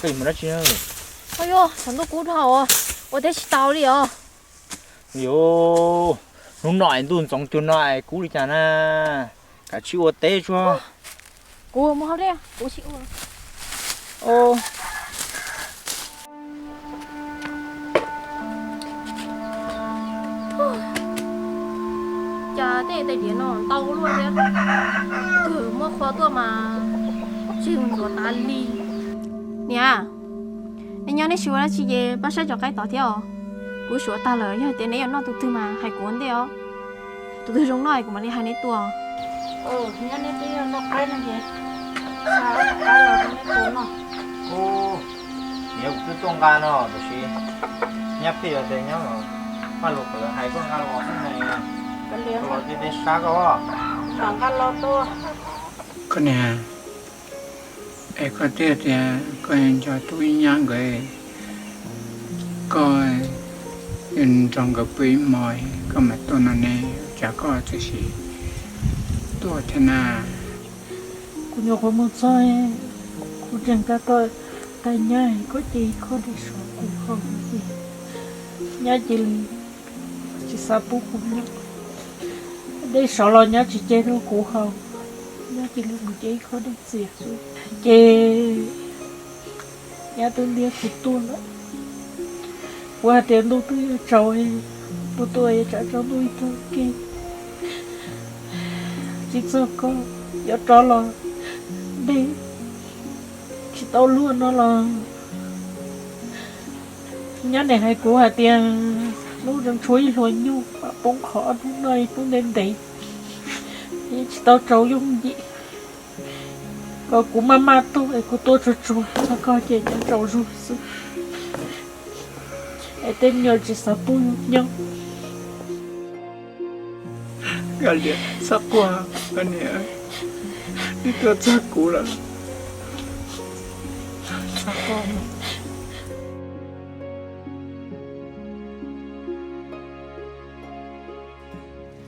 cái mà nó chưa哎呦，很多骨头哦，我得去刀里哦。 yo lúc nãy tôi giống chỗ này cú đi chả na cả chiều té cho 骨冇好的呀，骨起我。 ô Chả để tay điện nó tao luôn đấy. Cứ mua khoa tua mà chừng rồi ta li. Nè, nên nhớ nên sửa là chỉ về bác sĩ cho cái tỏ theo. Cú sửa ta lời nhá, tiền này nó tụt thứ mà hay cuốn đấy ó. Tụt thứ giống này của mình đi hai nét tua. Nhớ nên tí nó cái này gì? Sao cái là nó cuốn nó? ô nhiều cái trong gan nó được gì nhấp thì là tiền nhá mà lục là hai con gan lọt thế này Cái liếng lọt đi đến sáng có bằng cái lô tua. Con nè, ai có thể thì con cho tôi nhang người coi in trong cái bụi mồi có mặt tôi này chả có cái gì tôi thế nào Cô nhớ có một sai, cô chẳng cả coi cái nhai có gì có đi số cũng không gì. Nhá chỉ sao bố cũng nhớ. Đây sợ lo nhá chỉ chơi đâu cũng không. Nhá chỉ lúc một chơi có đi gì rồi. Chơi nhá tôi đi phụ tuôn đó. Qua tiền tôi trời tôi trả cho tôi thôi kia. Chỉ sao có giờ cho lo đi chỉ tao luôn nó là nhớ này hay của hà tiền lúc đang chuối lùi nhu bông khó lúc này cũng nên đấy chỉ tao trâu dùng gì còn của mama tôi của tôi cho chua cho coi chị nhớ trâu ru sư tên nhờ chỉ sợ bùi nhau cái gì sắp qua con nè đi tôi chắc cũ là sao con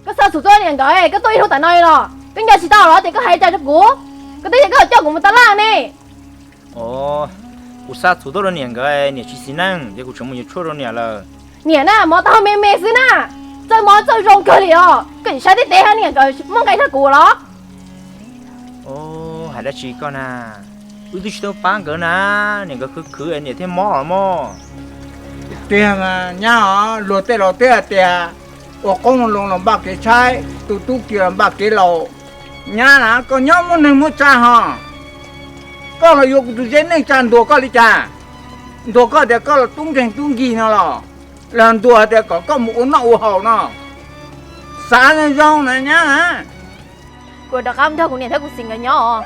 Cái sao sụt rồi liền cái tôi không tại nơi rồi. Cái nhà chỉ tao đó thì có hay cho cú. Cái tí cái cho của mình ta la nè. ô cú sát thủ đô là niệm cái niệm chỉ xin năng để cú chồng mình chua rồi niệm là Nè nè, mà tao mê mê xí nè. Chơi món chơi rong cơ liền. Cái sao đi té hay nè cái mong cái thằng cú đó. ô hay là chỉ con à ui tôi chỉ đâu bán cái na niệm cái cứ anh niệm thêm mò tiền à nhá lột tiền tiền ở công lồng làm bạc cái trái tu kia làm bạc cái lầu nhá là có nhóm muốn nên muốn cha ha có là dùng tu trên này chăn đồ có đi cha đồ có để có là tung gì nó là đồ để có một nậu hậu nó sáng lên rong này nhá Của đặc âm theo của nè theo của sinh cái nhỏ.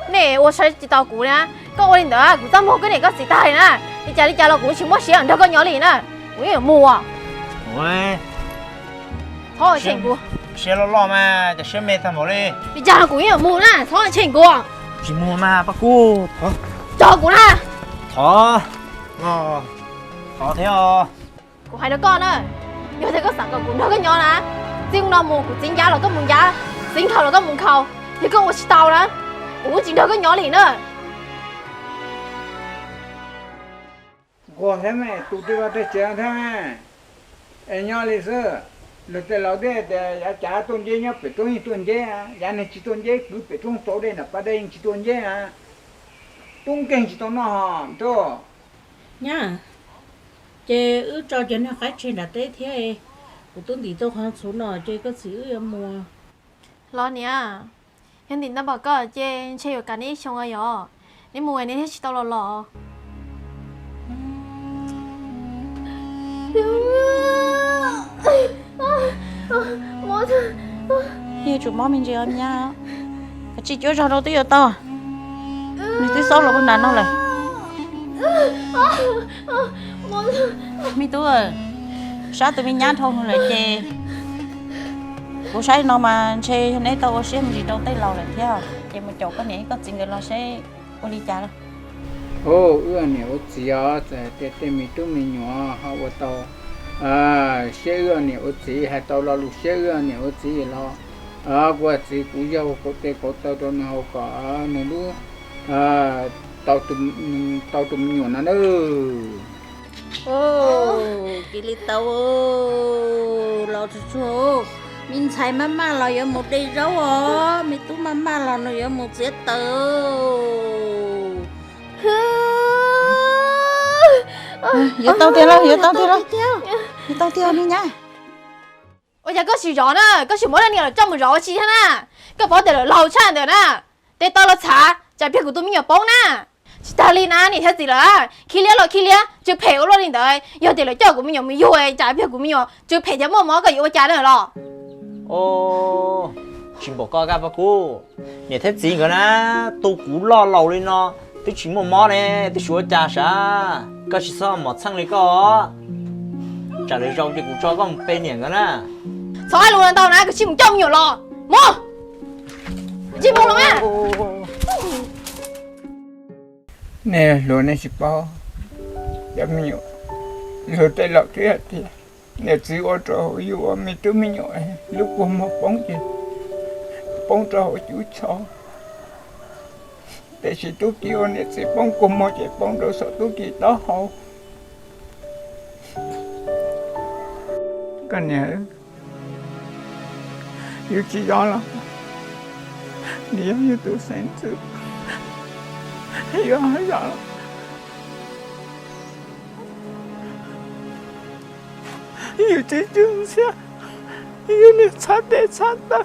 Nè, tôi sẽ chỉ tao cú nè. Có ơi đó, của tao mua cái này có gì tai nè. Đi cha là của chỉ mua xíu theo con nhỏ liền nè. Của nhiều mua. ôi Thôi chỉnh của. xe lo mà để xe mệt thằng bỏ đi Đi cha là của nhiều mua nè. Thôi chỉnh của. chỉ mua mà bác cô thỏ Cho của nè. thỏ thỏ thế à Của hai đứa con ơi. Giờ thì có sẵn của nó cái nhỏ nè. Riêng nó mua của chính giá là có muốn giá. Chính khẩu là có muốn khẩu. Thì có chỉ tao nè. Của chính theo cái nhỏ liền nè. có thế này tụi tôi vào đây chơi thế này em nhau lịch sử lúc tới lâu đấy để trả tuần giấy nhá phải tuần giấy à giá này chỉ tuần giấy cứ phải trong số đây là bắt đây chỉ tuần giấy à tung kinh chỉ tuần nó hòm cho nhá. Chơi ư cho chuyện nó khách trên là thế thế. Của tôi thì tôi không số nào chơi có xíu em mua. Lo nè. Hiện tại tao bảo có trên chơi ở cái này xong rồi rồi. Nếu mua này thì chỉ tao lo. Như chủ món mình chơi em nha. Chị chỗ cho đâu tí ở to. Mình tí xấu là bên nào nó lại. Mi tú ơi. Sao tụi mình nhát không lại chê. Cô say nó mà chê cho nên tao sẽ mình đâu tay lâu lại theo. Chê mà chỗ cái này có chuyện người lo sẽ cô đi trả đâu. ô ưa nhiều chỉ ở để mình tụi mình nhỏ họ vào tàu à xe ưa nhiều chỉ hay tàu là lúc xe ưa nhiều chỉ lo à qua chỉ cũng giàu có thể có tàu đó nào cả nên lúc à tàu tụm nhọn nó ô cái lì tàu lo chú mình xài mama lo ở một đây rau à mình tú mama lo nó ở một giết tàu giờ tao tiêu lo giờ tao tiêu đi nhá 我家个是人呢，个是没人了，这么热气呢，个跑得了老惨的呢，得到了茶，在屁股都没有包呢。大力呢，你睇住啦，去了，就赔我了你的，有得了叫我们有没有哎，在屁股没有，就赔点么个有我家的了。ô chuyện bỏ coi các bác cô nhà thế gì cơ na tôi cú lo lâu lên nó tôi chỉ một món này tôi chúa cha sa có chỉ sao một xăng này có trả lời rau thì cũng cho có một bên nhỉ cơ na sao ai luôn lần tao nè, cái chim trong nhiều lo, mua, chim mua luôn á. nè lúa này chỉ bao giờ mình nhổ lúa tay lợn thế thì nè chỉ có trò yêu mình tôi mình nhổ lúc qua một bóng trò chú cho để chỉ tôi kêu nè chỉ bóng cùng một cái bóng đồ sợ tôi kêu đó hậu cái này yêu chỉ đó là nếu như tôi sáng trước yêu hết rồi yêu chỉ chung xe yêu như sát để sát ta